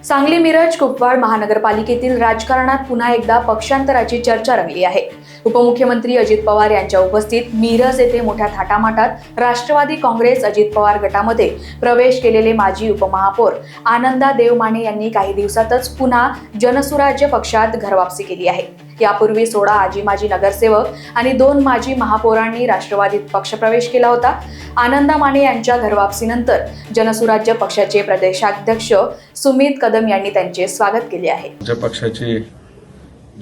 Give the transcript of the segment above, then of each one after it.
सांगली मिरज कुपवाड महानगरपालिकेतील राजकारणात पुन्हा एकदा पक्षांतराची चर्चा रंगली आहे। उपमुख्यमंत्री अजित पवार यांच्या उपस्थितीत मिरज येथे मोठ्या थाटामाटात राष्ट्रवादी काँग्रेस अजित पवार गटामध्ये प्रवेश केलेले माजी उपमहापौर आनंदा देवमाने यांनी काही दिवसातच पुन्हा जनसुराज्य पक्षात घरवापसी केली आहे। यापूर्वी 16 आजी माजी नगरसेवक आणि 2 माजी महापौरांनी राष्ट्रवादीत पक्षप्रवेश केला होता। आनंदा माने यांच्या घरवापसीनंतर जनसुराज्य पक्षाचे प्रदेशाध्यक्ष सुमित कदम यांनी त्यांचे स्वागत केले आहे। ज्या पक्षाचे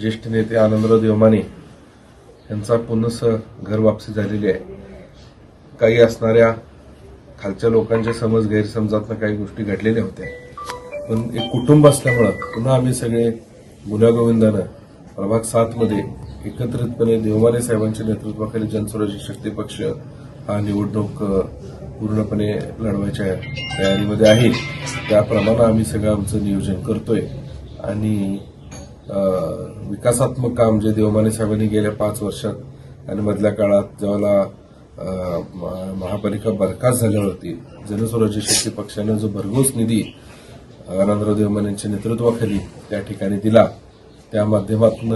ज्येष्ठ नेते आनंदराव देवमाने यांचा पुन्हा घरवापसी झालेली आहे। काही असणाऱ्या खालच्या लोकांच्या समज गैरसमजातनं काही गोष्टी घडलेल्या होत्या, पण एक कुटुंब असल्यामुळे पुन्हा आम्ही सगळे गुण्यागोविंदानं प्रभाग 7 मध्ये एकत्रितपणे देवमाने साहेबांच्या नेतृत्वाखाली जनसुराज्य शक्ती पक्ष हा निवडणूक पूर्णपणे लढवायच्या तयारीमध्ये आहे। त्याप्रमाणे आम्ही सगळं आमचं नियोजन करतोय आणि विकासात्मक काम जे देवमाने साहेबांनी गेल्या 5 वर्षात आणि मधल्या काळात जेव्हा महापालिका बरखास्त झाल्यावरती जनसुराज्य शक्ती पक्षाने जो भरघोस निधी आनंदराव देवमाने यांच्या नेतृत्वाखाली त्या ठिकाणी दिला, त्या माध्यमातून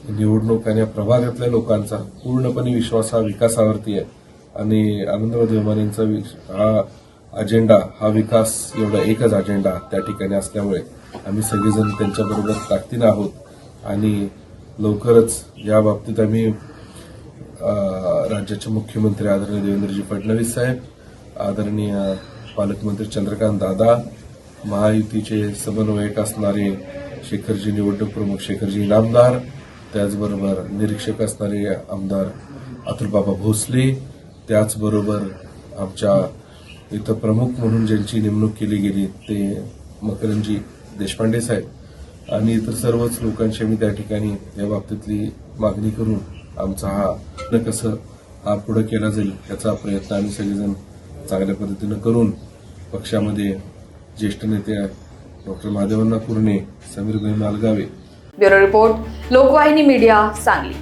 निवडणूक आणि प्रभागातल्या लोकांचा पूर्णपणे विश्वास हा विकासावरती आहे आणि आनंदराव देवमानेंचा हा अजेंडा, हा विकास एवढा एकच अजेंडा त्या ठिकाणी असल्यामुळे आम्ही सगळेजण त्यांच्याबरोबर ताकदीनं आहोत आणि लवकरच या बाबतीत आम्ही राज्याचे मुख्यमंत्री आदरणीय देवेंद्रजी फडणवीस साहेब, आदरणीय पालकमंत्री चंद्रकांत दादा, महायुतीचे समन्वयक असणारे शेखरजी निवडणूक प्रमुख शेखरजी इनामदार, त्याचबरोबर निरीक्षक असणारे आमदार अतुलबाबा भोसले, त्याचबरोबर आमच्या इथं प्रमुख म्हणून ज्यांची नेमणूक केली गेली ते मकरंदजी देशपांडे साहेब आणि इतर सर्वच लोकांशी आम्ही त्या ठिकाणी या बाबतीतली मागणी करून आमचा हा कसं हा पुढे केला जाईल याचा प्रयत्न आम्ही सगळेजण चांगल्या पद्धतीनं करून पक्षामध्ये ज्येष्ठ नेते doctor Mahadevanna Kurane, Sameerbhai Malgave. Bureau report, Lokvahini media, Sangli.